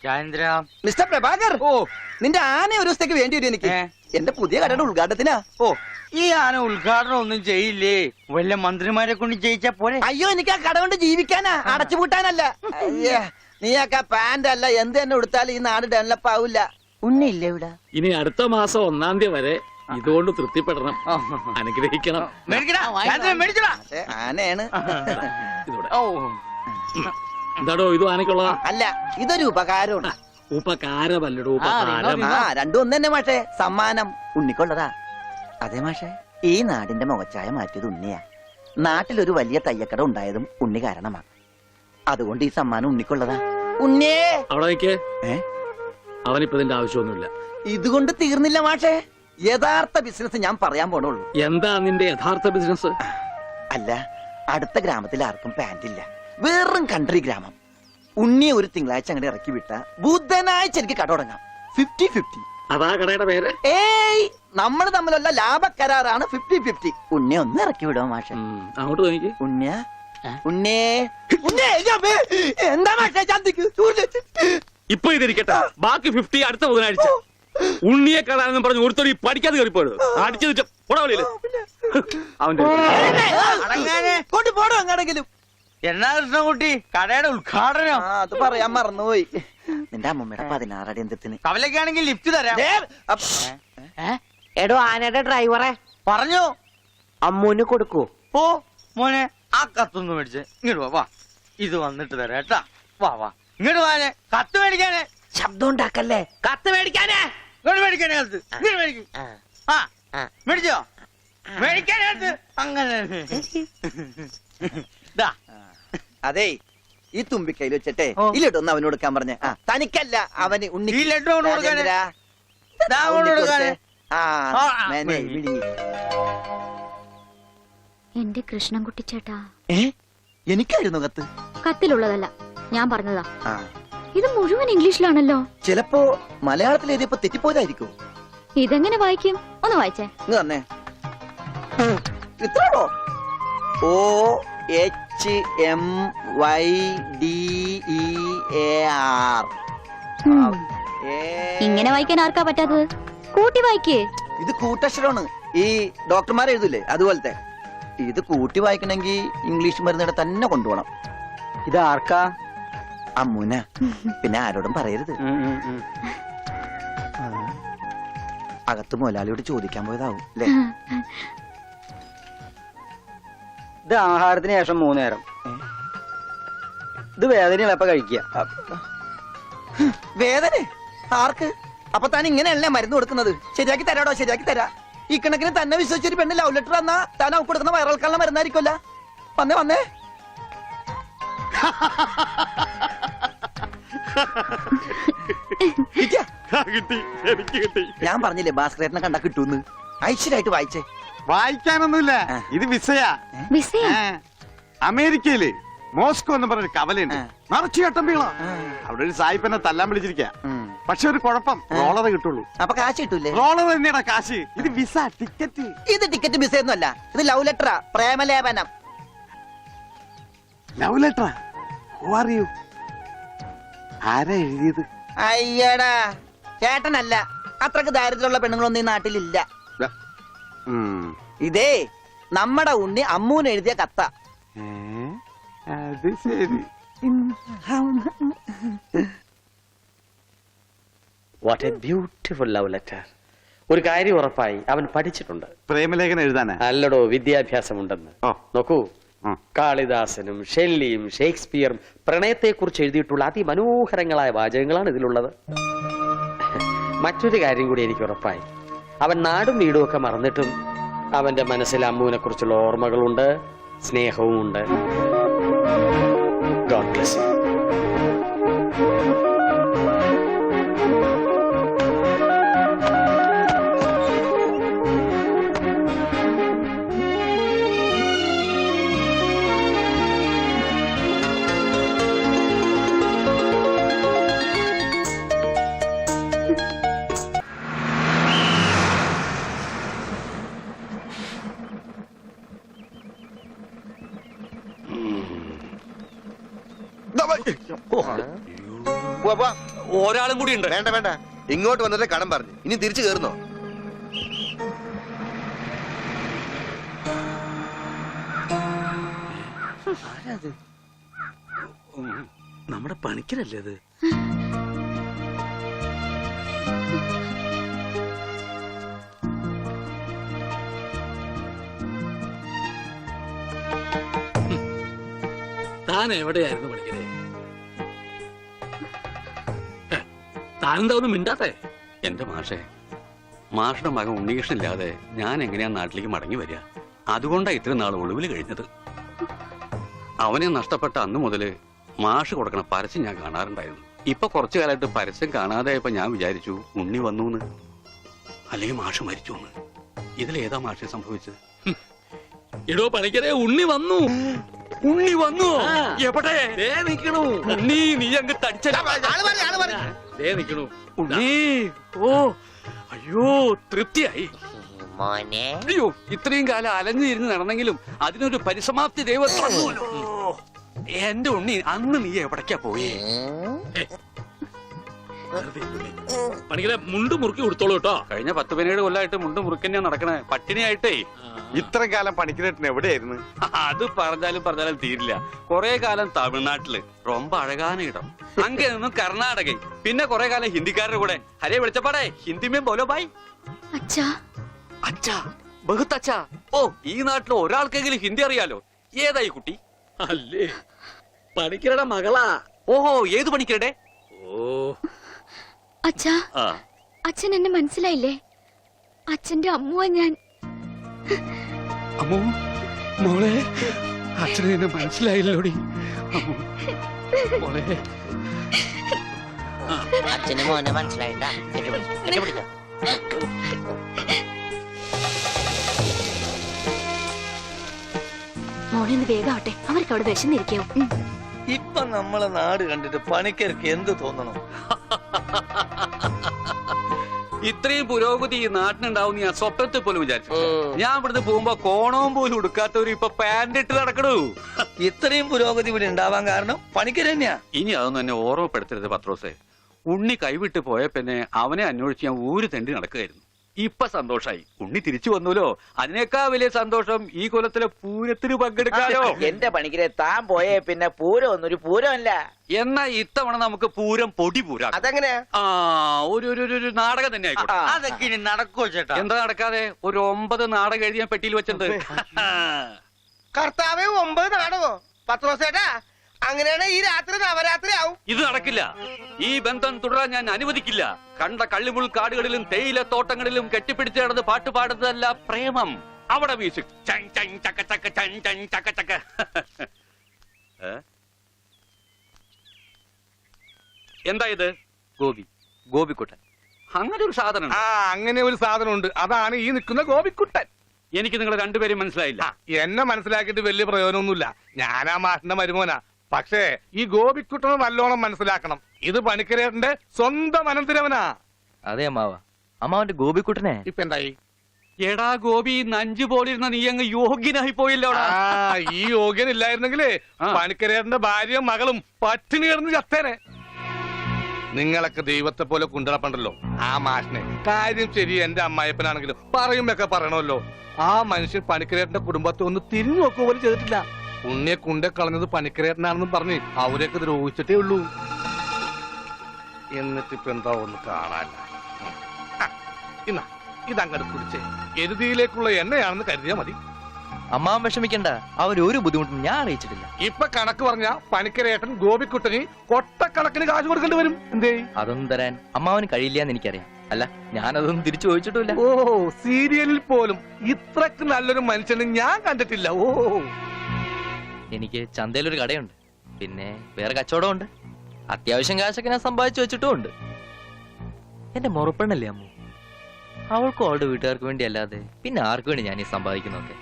Chandra mister Prabhakar, ഓ നിന്റെ ആന ഒരു ദിവസത്തേക്ക് വേണ്ടി വരും എനിക്ക്. എന്റെ പുതിയ കടയുടെ ഉദ്ഘാടനത്തിനാ. ഓ ഈ ആന ഉദ്ഘാടനം ഒന്നും ചെയ്യില്ലേ? വല്ല മന്ത്രിമാരെ കൊണ്ട് ചെയ്യിച്ചാ പോലെ. അയ്യോ, എനിക്ക് ആ കട കൊണ്ട് ജീവിക്കാനാ, അടച്ചുപൂട്ടാനല്ല. അയ്യേ, നീയൊക്കെ പാന്റ് അല്ല എന്ത് തന്നെ ഉടുത്താലും ഈ നാട് ഡെവലപ്പ് ആവില്ല. ഉണ്ണിയില്ലേ ഇവിടെ? ഇനി അടുത്ത മാസം 1-ാം തീയതി വരെ ഇതുകൊണ്ട് തൃപ്തിപ്പെടണം, അനുഗ്രഹിക്കണം. ആനയാണ്. എന്താടോ ഇത് ആനക്കുള്ളതാ? അല്ല, ഇതൊരു ഉപകാരമാണ്. ഉപകാരമല്ലടോ, ഉപകാരം. രണ്ടും ഒന്ന് തന്നെ മാഷേ. സമ്മാനം ഉണ്ണിക്കൊള്ളതാ. അതെ മാഷേ, ഈ നാടിന്റെ മുഖച്ചായ മാറ്റിയത് ഉണ്ണിയാ. നാട്ടിലൊരു വലിയ തയ്യക്കട ഉണ്ടായതും ഉണ്ണി കാരണമാ. അതുകൊണ്ട് ഈ സമ്മാനം ഉണ്ണിക്കൊള്ളതാ. ഉണ്ണിയേ അവിടെ നിൽക്കേ. അവനിപ്പോ ഇതിന്റെ ആവശ്യമൊന്നുമില്ല. ഇതുകൊണ്ട് തീർന്നില്ല മാഷേ. യഥാർത്ഥ ബിസിനസ് ഞാൻ പറയാൻ പോണുള്ളൂ. എന്താ നിന്റെ യഥാർത്ഥ ബിസിനസ്? അല്ല, അടുത്ത ഗ്രാമത്തിൽ ആർക്കും പാന്റില്ല. വെറും കൺട്രി ഗ്രാമം. ഉണ്ണിയെ ഒരു തിങ്കളാഴ്ച അങ്ങനെ ഇറക്കി വിട്ട ബുധനാഴ്ച എനിക്ക് കട തുടങ്ങാം. 50-50. അതാ കടയുടെ പേര്? ഏയ്, നമ്മൾ തമ്മിലുള്ള ലാഭക്കരാറാണ് 50-50. ഉണ്ണിയെ ഒന്ന് ഇറക്കി വിടുമോ മാഷെ? അങ്ങോട്ട് തോന്നിക്ക്. ഉണ്ണിയ ഉണ്ണേ ഉണ്ണേ, എന്താ മാഷെ ചന്തിക്ക്? ഇപ്പൊ ഇതിരിക്കട്ടെ, ബാക്കി 50 അടുത്ത ബുധനാഴ്ച. ഉണ്ണിയെ കാണാനെന്നും പറഞ്ഞു ഒരുത്തോടി പഠിക്കാതെ കയറിപ്പോയത് അടിച്ചു പോടാവളിയില്. അവന്റെ കൊണ്ടുപോടോ അങ്ങാണെങ്കിലും. എന്നാ കൃഷ്ണൻകുട്ടി കടയുടെ ഉദ്ഘാടനം? അത് പറയാൻ മറന്നുപോയി. നിന്റെ അമ്മമ്മയുടെ 16 അടി എന്തിന്? കവലക്കാണെങ്കിൽ ലിഫ്റ്റ് തരാം. എടോ ആനയുടെ ഡ്രൈവറെ പറഞ്ഞു അമ്മൂന് കൊടുക്കൂ. ഓ മോനെ, ആ കത്തൊന്ന് മേടിച്ച് ഇങ്ങോട്ട് വാ. ഇത് വന്നിട്ട് തരാം കേട്ടാ. വാ വാ ഇങ്ങോട്ട് വാനെ. കത്ത് മേടിക്കാനേ. ശബ്ദം ഉണ്ടാക്കല്ലേ. കത്ത് മേടിക്കാനേ. ഇങ്ങോട്ട് മേടിക്കാനേ കത്ത്. ഇങ്ങോട്ട് മേടിക്കും. ആ മേടിച്ചോ? മേടിക്കാനേ കത്ത്. അങ്ങനെ അതെ, ഈ തുമ്പിക്കൈയിൽ വെച്ചിട്ടേ ഈ ലഡു ഒന്ന് അവന് കൊടുക്കാൻ പറഞ്ഞ. തനിക്കല്ല, അവന് ഉണ്ണി. ഈ ലഡു കൊണ്ട് കൊടുക്കാനേ. എന്റെ കൃഷ്ണൻകുട്ടി ചേട്ടാ. എനിക്കായിരുന്നു കത്ത്. കത്തിലുള്ളതല്ല, ഞാൻ പറഞ്ഞതാ. ഇത് മുഴുവൻ ഇംഗ്ലീഷിലാണല്ലോ. ചിലപ്പോ മലയാളത്തിൽ എഴുതിയപ്പോ തെറ്റിപ്പോയതായിരിക്കും. ഇതെങ്ങനെ വായിക്കും? ഒന്ന് വായിച്ചേ. തന്നെ ഇത്രയോ? OHMYDEAR. ഇങ്ങനെ വായിക്കാൻ ആർക്കാ പറ്റാത്തത്? കൂട്ടി വായിക്കേ. ഇത് കൂട്ടക്ഷരമാണ്. ഈ ഡോക്ടർമാർ എഴുതൂലേ അതുപോലത്തെ. ഇത് കൂട്ടി വായിക്കണമെങ്കിൽ ഇംഗ്ലീഷ് മരുന്നിടെ തന്നെ കൊണ്ടുപോകണം. ഇത് ആർക്കാ? അമ്മൂന. പിന്നെ ആരോടും പറയരുത്. അകത്ത് മുതലാളിയോട് ചോദിക്കാൻ പോയതാവും അല്ലേ? ഇത് ആഹാരത്തിന് ശേഷം 3 നേരം. ഇത് വേദനയപ്പ കഴിക്കുക. വേദന ആർക്ക്? അപ്പൊ താൻ ഇങ്ങനെയല്ലേ മരുന്ന് കൊടുക്കുന്നത്? ശരിയാക്കി തരാടോ, ശരിയാക്കി തരാ. ഈ കണക്കിന് തന്നെ വിശ്വസിച്ചൊരു പെണ്ണ് ലവ് ലെറ്റർ തന്നാ താൻ അവർക്ക് കൊടുക്കുന്ന വയറിളക്കാനുള്ള മരുന്നായിരിക്കുമല്ല. വന്നേ വന്നേ. ഞാൻ പറഞ്ഞില്ലേ ഭാസ്കരേട്ടനെ കണ്ടാ കിട്ടൂന്ന്. ഐശ്വര്യമായിട്ട് വായിച്ചേ. വായിക്കാനൊന്നുമില്ല, ഇത് വിസയാ. വിസയാ? അമേരിക്കയില് മോസ്കോ എന്ന് പറഞ്ഞൊരു കവലയുണ്ട്. നിറച്ചു ചട്ടമ്പികള. അവിടെ ഒരു സായിപ്പനെ തല്ലാൻ വിളിച്ചിരിക്ക. പക്ഷെ ഒരു കുഴപ്പം, റോളറ് കിട്ടുള്ളൂ. അപ്പൊ കാശ് കിട്ടൂലേ? റോളർ തന്നെയാ കാശ്. ഇത് വിസ, ടിക്കറ്റ്. ഇത് ടിക്കറ്റ് വിസ ഒന്നും അല്ല, ഇത് ലവ് ലെറ്ററാ, പ്രേമലേപനം. ലവ് ലെറ്ററാ? Who are you? ആരാ എഴുതിയത്? അയ്യടാ, ചേട്ടനല്ല. അത്രക്ക് ദാരിദ്ര്യമുള്ള പെണ്ണുങ്ങളൊന്നും ഈ നാട്ടിലില്ല. ഇതേ നമ്മടെ ഉണ്ണി അമ്മൂന് എഴുതിയ കത്ത. അത് ശരി. What A beautiful love letter. ഒരു കാര്യം ഉറപ്പായി, അവൻ പഠിച്ചിട്ടുണ്ട്. പ്രേമലേഖനം എഴുതാനാ? അല്ലടോ, വിദ്യാഭ്യാസമുണ്ടെന്ന്. നോക്കൂ, കാളിദാസനും ഷെല്ലിയും ഷേക്സ്പിയറും പ്രണയത്തെക്കുറിച്ച് എഴുതിയിട്ടുള്ള അതിമനോഹരങ്ങളായ വാചകങ്ങളാണ് ഇതിലുള്ളത്. മറ്റൊരു കാര്യം കൂടി എനിക്ക് ഉറപ്പായി, അവൻ നാടും വീടും ഒക്കെ മറന്നിട്ടും അവന്റെ മനസ്സിൽ അമ്മുവിനെ കുറിച്ചുള്ള ഓർമ്മകളുണ്ട്, സ്നേഹവും ഉണ്ട്. God bless you. പോ. ഒരാളും കൂടി ഉണ്ട്. വേണ്ട വേണ്ട, ഇങ്ങോട്ട് വന്നിട്ട് കടം പറഞ്ഞു, ഇനി തിരിച്ചു കയറുന്നോ? നമ്മുടെ പണിക്കരല്ലേ അത്? താൻ എവിടെയായിരുന്നു പണിക്കരെ? താനെന്താ ഒന്നും മിണ്ടാത്തെ? എന്റെ മാഷെ, മാഷയുടെ മകൻ ഉണ്ണികൃഷ്ണനില്ലാതെ ഞാൻ എങ്ങനെയാ നാട്ടിലേക്ക് മടങ്ങി വരിക? അതുകൊണ്ടാ ഇത്രയും നാൾ ഒളിവിൽ കഴിഞ്ഞത്. അവനെ നഷ്ടപ്പെട്ട അന്ന് മുതല് മാഷ് കൊടുക്കണ പരസ്യം ഞാൻ കാണാറുണ്ടായിരുന്നു. ഇപ്പൊ കുറച്ചു കാലമായിട്ട് പരസ്യം കാണാതായപ്പോ ഞാൻ വിചാരിച്ചു ഉണ്ണി വന്നൂന്ന്, അല്ലെങ്കിൽ മാഷ് മരിച്ചു എന്ന്. ഇതിലേതാ മാഷെ സംഭവിച്ചത്? എടോ പണിക്കരെ, ഉണ്ണി വന്നു. ഉണ്ണി വന്നു. എവിടെ നിക്കണു? ഉണ്ണി, നീ അങ്ങ് തടിച്ചേ നിക്കണു. ഉണ്ണി, ഓ അയ്യോ, തൃപ്തിയായി. അയ്യോ, ഇത്രയും കാലം അലഞ്ഞു തിരിഞ്ഞ് നടന്നെങ്കിലും അതിനൊരു പരിസമാപ്തി ദൈവം തന്നൂലോ. എന്റെ ഉണ്ണി, അന്ന് നീ എവിടേക്കാ പോയി? പണിക്കരെ, മുണ്ട് മുറുക്കി കൊടുത്തോളൂ കേട്ടോ. കഴിഞ്ഞ 10-17 കൊല്ലമായിട്ട് മുണ്ട് മുറുക്കന്നെയാ നടക്കണേ, പട്ടിണിയായിട്ടേ. ഇത്രയും കാലം പണിക്കരേട്ടൻ എവിടെയായിരുന്നു? അത് പറഞ്ഞാലും തീരില്ല. കൊറേ കാലം തമിഴ്നാട്ടില് ரொம்ப അഴകാന ഇടം, അങ്ങ നിന്നും കർണാടക, പിന്നെ കൊറേ കാലം ഹിന്ദിക്കാരുടെ കൂടെ. ഹരേ വിളിച്ചപ്പാടേ, ഹിന്ദിമേ ബോലോ ബായ്. അച്ഛാ, അച്ഛാ, ബഹുത്ത് അച്ഛാ. ഓ, ഈ നാട്ടിൽ ഒരാൾക്കെങ്കിലും ഹിന്ദി അറിയാലോ. ഏതായി കുട്ടി? അല്ലേ, പണിക്കരുടെ മകളാ. ഓഹോ, ഏത് പണിക്കരുടെ? ഓ അച്ഛാ, അച്ഛൻ എന്നെ മനസ്സിലായില്ലേ? അച്ഛന്റെ അമ്മുവാ ഞാൻ. അമ്മോ, മോളെ, അച്ഛനെ എന്നെ മനസ്സിലായില്ലോടി. മോളെ, അച്ഛന് മോനെ മനസ്സിലായിട്ടാ. മോനെ ഒന്ന് വേഗാവട്ടെ, അവർക്ക് അവിടെ വിശന്നിരിക്കാവും. ഇപ്പൊ നമ്മളെ നാട് കണ്ടിട്ട് പണിക്കർക്ക് എന്ത് തോന്നണം? ഇത്രയും പുരോഗതി ഈ നാട്ടിനുണ്ടാവും ഞാൻ സ്വപ്നത്തിൽ പോലും വിചാരിച്ചു. ഞാൻ ഇവിടുന്ന് പോകുമ്പോ കോണവും പോലും ഉടുക്കാത്തവര് ഇപ്പൊ പാന്റ് ഇട്ട് നടക്കണു. ഇത്രയും പുരോഗതി ഇവിടെ ഉണ്ടാവാൻ കാരണം പണിക്കർ തന്നെയാ. ഇനി അതൊന്നും എന്നെ ഓർമ്മപ്പെടുത്തരുത് പത്രോസേ. ഉണ്ണി കൈവിട്ട് പോയ പിന്നെ അവനെ അന്വേഷിച്ച് ഞാൻ ഊര് തെണ്ടി നടക്കുകയായിരുന്നു. ഇപ്പൊ സന്തോഷായി, ഉണ്ണി തിരിച്ചു വന്നൂലോ. അതിനേക്കാൾ വലിയ സന്തോഷം ഈ കൊല്ലത്തിലെ പൂരത്തിന് പങ്കെടുക്കാലോ. എന്റെ പണിക്കരെ, താൻ പോയേ പിന്നെ പൂരം ഒന്നൊരു പൂരമല്ല. എന്നാ ഇത്തവണ നമുക്ക് പൂരം പൊടി പൂരാ. അതെങ്ങനെയാ? ആ, ഒരു നാടകം തന്നെ ആയിക്കോട്ടെ. അതൊക്കെ ഇനി നടക്കുവോ ചേട്ടാ? എന്താ നടക്കാതെ? ഒരു 9 നാടകം എഴുതി ഞാൻ പെട്ടിയിൽ വെച്ചിട്ടുണ്ട്. കർത്താവേ, 9 നാടകോ? പത്രോസേട്ടാ, അങ്ങനെയാണ് ഈ രാത്രി നവരാത്രി ആവും. ഇത് നടക്കില്ല. ഈ ബന്ധം തുടരാൻ ഞാൻ അനുവദിക്കില്ല. കണ്ട കള്ളിമുൾ കാടുകളിലും തേയില തോട്ടങ്ങളിലും കെട്ടിപ്പിടിച്ച് നടന്ന് പാട്ട് പാടുന്നതല്ല പ്രേമം. അവിടെ മ്യൂസിക് എന്താ ഇത്? ഗോപിക്കുട്ടൻ. അങ്ങനെ ഒരു സാധനം. അങ്ങനെ ഒരു സാധനം ഉണ്ട്, അതാണ് ഈ നിൽക്കുന്ന ഗോപിക്കുട്ടൻ. എനിക്ക് നിങ്ങൾ രണ്ടുപേരും മനസ്സിലായില്ല. എന്നെ മനസ്സിലാക്കിയിട്ട് വലിയ പ്രയോജനമൊന്നുമില്ല. ഞാനാ മാഷിന്റെ മരുമോനാ. പക്ഷേ ഈ ഗോപിക്കുട്ടനെ നല്ലോണം മനസ്സിലാക്കണം. ഇത് പണിക്കരേട്ടന്റെ സ്വന്തം അനന്തരവനാ. അതെ അമ്മാവ, അമ്മാവന്റെ ഗോപിക്കുട്ടനെ ഇപ്പൊ എന്തായി? എടാ ഗോപി, നഞ്ചു പോലിരുന്ന നീ അങ്ങ് യോഗ്യനായി പോയില്ലോ. ഈ യോഗ്യൻ ഇല്ലായിരുന്നെങ്കിലേ പണിക്കരേട്ടന്റെ ഭാര്യയും മകളും പട്ടിണി കിടന്ന് ചത്തേനെ. നിങ്ങളൊക്കെ ദൈവത്തെ പോലെ കൊണ്ടുനടപ്പണ്ടല്ലോ ആ മാഷിനെ. കാര്യം ശരി, എന്റെ അമ്മായപ്പനാണെങ്കിലും പറയുമ്പൊക്കെ പറയണമല്ലോ. ആ മനുഷ്യൻ പണിക്കരേട്ടന്റെ കുടുംബത്തെ ഒന്ന് തിരിഞ്ഞു നോക്കുക പോലും ചെയ്തിട്ടില്ല. ഉണ്ണിയെ കൊണ്ടേ കളഞ്ഞത് പണിക്കരേട്ടനാണെന്നും പറഞ്ഞ് അവരെയൊക്കെ ദ്രോഹിച്ചിട്ടേ ഉള്ളൂ. എന്നിട്ടിപ്പോ എന്താ ഒന്ന് കാണാല്ല. ഇന്നാ ഇതങ്ങട് കുടിച്ചേ. എരുതിയിലേക്കുള്ള എണ്ണയാണെന്ന് കരുതിയാ മതി. അമ്മാവൻ വിഷമിക്കണ്ട, അവരൊരു ബുദ്ധിമുട്ടും ഞാൻ അറിയിച്ചിട്ടില്ല. ഇപ്പൊ കണക്ക് പറഞ്ഞ പണിക്കരേട്ടൻ ഗോപിക്കുട്ടന് കൊട്ടക്കണക്കിന് കാശ് കൊടുക്കേണ്ടി വരും. എന്തേ? അതൊന്നും തരാൻ അമ്മാവന് കഴിയില്ലെന്ന് എനിക്കറിയാം. അല്ല, ഞാനതൊന്നും തിരിച്ചു ചോദിച്ചിട്ടില്ല. ഓ, സീരിയലിൽ പോലും ഇത്രക്ക് നല്ലൊരു മനുഷ്യനെ ഞാൻ കണ്ടിട്ടില്ല. ഓ, എനിക്ക് ചന്തയിലൊരു കടയുണ്ട്, പിന്നെ വേറെ കച്ചവടമുണ്ട്. അത്യാവശ്യം കാശൊക്കെ ഞാൻ സമ്പാദിച്ചു വെച്ചിട്ടും ഉണ്ട്. എന്റെ മുറപ്പെണ്ണല്ലേ അമ്മു, അവൾക്കും അവളുടെ വീട്ടുകാർക്ക് വേണ്ടി അല്ലാതെ പിന്നെ ആർക്കു വേണ്ടി ഞാൻ ഈ സമ്പാദിക്കുന്നൊക്കെ.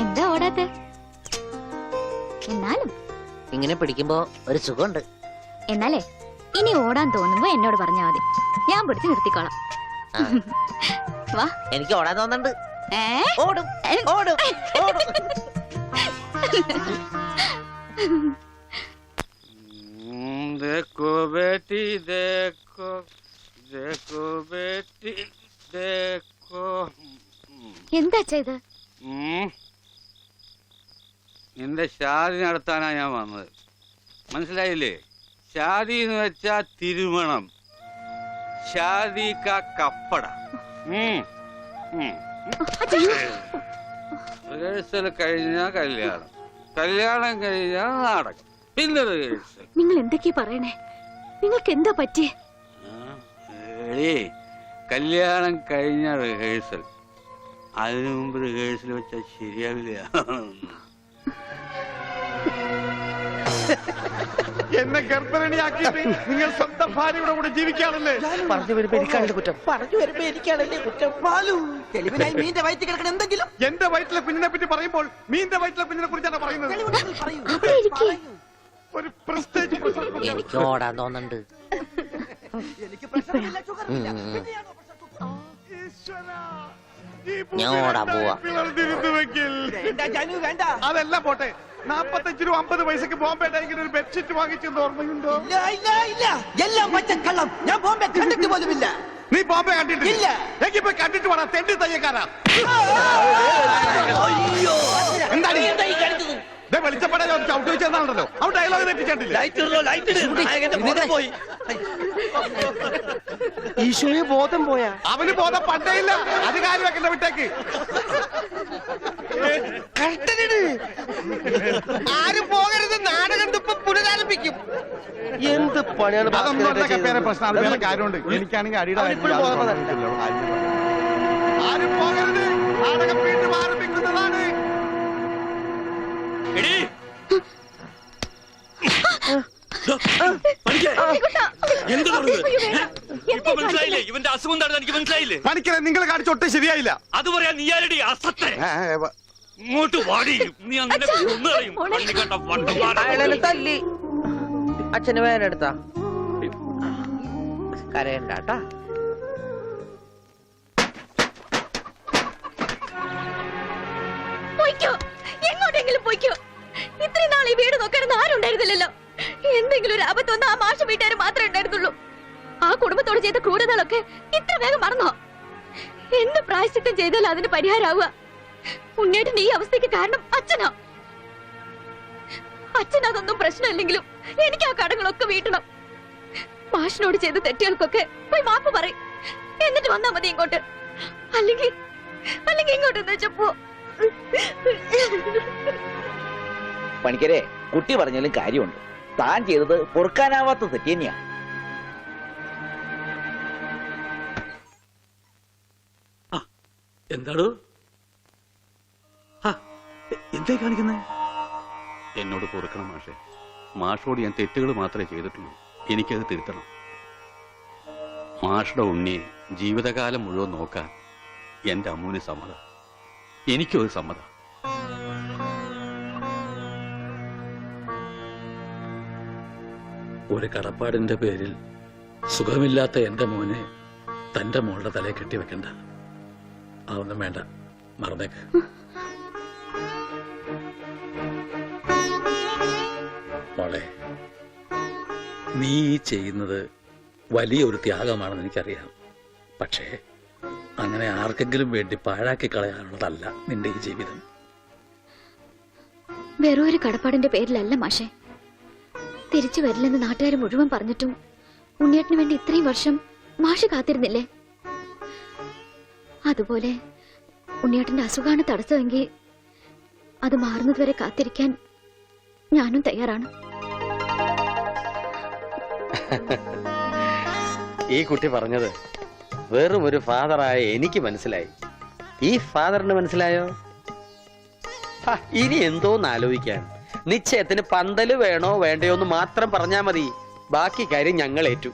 എന്താ ഓടാത്തെ? എന്നാലും ഇങ്ങനെ പിടിക്കുമ്പോ ഒരു സുഖമുണ്ട്. എന്നാലേ ഇനി ഓടാൻ തോന്നുമ്പോ എന്നോട് പറഞ്ഞാൽ മതി, ഞാൻ പിടിച്ച് നിർത്തിക്കോളാം. വാ. എനിക്ക് ഓടാൻ തോന്നുന്നുണ്ട്. ഏ? ഓടും ഓടും ഓടും. देखो बेटी देखो देखो बेटी देखो എന്താ ചെയ്ത്? നിന്റെ ഷാദി നടത്താനാ ഞാൻ വന്നത്. മനസ്സിലായില്ലേ? ഷാദി എന്ന് വെച്ചാ തിരുമണം. ഷാദി കാ കപ്പട. റിഹേഴ്സൽ കഴിഞ്ഞാ കല്യാണം, കല്യാണം കഴിഞ്ഞാ നാടകം, പിന്നെ റിഹേഴ്സൽ. നിങ്ങൾ എന്തൊക്കെയാ പറയണേ? നിങ്ങൾക്ക് എന്താ പറ്റിയേ? കല്യാണം കഴിഞ്ഞ റിഹേഴ്സൽ, അതിനു മുമ്പ് റിഹേഴ്സൽ വെച്ചാൽ ശരിയാവില്ല. എന്നെ ഗർഭരണിയാക്കിയിട്ട് നിങ്ങൾ സ്വന്തം ഭാര്യയുടെ കൂടെ ജീവിക്കാണല്ലേ? പറഞ്ഞു വരുമ്പോ എനിക്കാണല്ലേ കുറ്റം. പാലു തെളിവിനായി മീന്റെ വയറ്റിൽ കിടക്കണ എന്തെങ്കിലും. എന്റെ വയറ്റിലെ കുഞ്ഞിനെ പറ്റി പറയുമ്പോൾ മീന്റെ വയറ്റിലെ കുഞ്ഞിനെ കുറിച്ചാണ് പറയുന്നത്. അവിടെ ഇരിക്കേ. ഒരു പ്രസ്റ്റേജ് എനിക്ക് ഓടാൻ തോന്നുന്നുണ്ട്. ഞാൻ ഓടാൻ പോവാ. അതെല്ലാം പോട്ടെ, 45 രൂപ 50 പൈസക്ക് ബോംബെ ടൈഗിന് ഒരു ബെഡ്ഷീറ്റ് വാങ്ങിച്ചെന്ന് ഓർമ്മയുണ്ടോ? എല്ലാം പച്ചക്കള്ളം. ഞാൻ ബോംബെ കണ്ടിട്ട് പോലുമില്ല. നീ ബോംബെ കണ്ടിട്ടില്ല? ഇല്ല. എനിക്ക് പോയി കണ്ടിട്ട് വേണം. തെണ്ടി തയ്യക്കാരാ. എന്താണ് വെളിച്ചപ്പെടാൻ ചവിട്ട് വെച്ചെന്നാണല്ലോ. അവൻ ഡയലോഗ് തെറ്റിച്ചിട്ടില്ല. ഈശോയെ ബോധം പോയാ? അവന് ബോധം പണ്ടേ ഇല്ല. അത് കാര്യം വെക്കണ്ട, വിട്ടേക്ക്. ആരും പോകരുത്. നാടകം ഇപ്പം പുനരാരംഭിക്കും. എന്ത് പണിയാണ്? അതൊന്നും അല്ല കപ്പേരെ പ്രശ്നം. അത് വേറെ കാര്യമുണ്ട്. എനിക്കാണെങ്കിൽ അടിയുടെ ആരും പോകരുത്. നാടകം വീണ്ടും ആരംഭിക്കുന്നതാണ്. ഇവന്റെ അസുഖം എന്താണെന്ന് എനിക്ക് മനസ്സിലായില്ലേ? പണിക്കരെ നിങ്ങൾ കാണിച്ചൊട്ടും ശരിയായില്ല. അത് പറയാൻ നീ ആരടി അസത്തെ? ഇങ്ങോട്ട് വാടി. നീ അങ്ങനെ തല്ലി. അച്ഛന് വേനെടുത്താ കരയണ്ടാട്ടാ. പോയിക്കോ, എങ്ങോട്ടെങ്കിലും പോയിക്കോ. ഇത്രയും നാൾ ഈ വീട് നോക്കാനൊന്നും ആരും ഉണ്ടായിരുന്നില്ലല്ലോ. എന്തെങ്കിലും ഒരു ആപത്ത് വന്ന ആ മാഷ വീട്ടുകാർ മാത്രമേ ഉണ്ടായിരുന്നുള്ളൂ. ആ കുടുംബത്തോട് ചെയ്ത ക്രൂരതകളൊക്കെ ഇത്ര വേഗം മറന്നോ? എന്ത് പ്രായശ്ചിത്തം ചെയ്താലും അതിന് പരിഹാരമാവുക. ഉണ്ണേട്ടൻ ഈ അവസ്ഥയ്ക്ക് കാരണം അച്ഛനാ. അച്ഛൻ അതൊന്നും പ്രശ്നമില്ലെങ്കിലും എനിക്ക് ആ കടങ്ങളൊക്കെ വീട്ടണം. മാഷിനോട് ചെയ്ത തെറ്റുകൾക്കൊക്കെ പോയി മാപ്പ് പറയും. എന്നിട്ട് വന്നാ മതി ഇങ്ങോട്ട്. അല്ലെങ്കിൽ ഇങ്ങോട്ട് എന്ന് വെച്ചപ്പോ. പണിക്കരെ, കുട്ടി പറഞ്ഞാലും കാര്യമുണ്ട്. താൻ ചെയ്തത് പൊറുക്കാനാവാത്ത തെറ്റ് തന്നെയാ. എന്താടോ എന്തേ കാണിക്കുന്നേ? എന്നോട് പൊറുക്കണം മാഷെ. മാഷോട് ഞാൻ തെറ്റുകൾ മാത്രമേ ചെയ്തിട്ടുള്ളൂ. എനിക്കത് തിരുത്തണം. മാഷുടെ ഉണ്ണിയെ ജീവിതകാലം മുഴുവൻ നോക്കാൻ എന്റെ അമ്മൂന് സമ്മതം. എനിക്കും അത് സമ്മതം. ഒരു കടപ്പാടിന്റെ പേരിൽ സുഖമില്ലാത്ത എന്റെ മോനെ തന്റെ മോളുടെ തലയെ കെട്ടിവെക്കണ്ട. അതൊന്നും വേണ്ട, മറന്നേക്ക്. മോളെ, നീ ചെയ്യുന്നത് വലിയൊരു ത്യാഗമാണെന്ന് എനിക്കറിയാം. പക്ഷേ അങ്ങനെ ആർക്കെങ്കിലും വേണ്ടി പാഴാക്കി കളയാനുള്ളതല്ല നിന്റെ ഈ ജീവിതം. വേറൊരു കടപ്പാടിന്റെ പേരിലല്ല മാഷെ. തിരിച്ചു വരില്ലെന്ന് നാട്ടുകാർ മുഴുവൻ പറഞ്ഞിട്ടും ഉണ്ണിയേട്ടന് വേണ്ടി ഇത്രയും വർഷം മാഷ് കാത്തിരുന്നില്ലേ? അതുപോലെ ഉണ്ണിയേട്ടന്റെ അസുഖമാണ് തടസ്സമെങ്കിൽ അത് മാറുന്നതുവരെ കാത്തിരിക്കാൻ ഞാനും തയ്യാറാണ്. ഈ കുട്ടി പറഞ്ഞത് വെറും ഒരു ഫാദറായ എനിക്ക് മനസ്സിലായി. ഈ ഫാദറിന് മനസ്സിലായോ? ഇനി എന്തോന്ന് ആലോചിക്കാൻ. നിശ്ചയത്തിന് പന്തല് വേണോ വേണ്ടയോ എന്ന് മാത്രം പറഞ്ഞാൽ മതി. ബാക്കി കാര്യം ഞങ്ങൾ ഏറ്റു.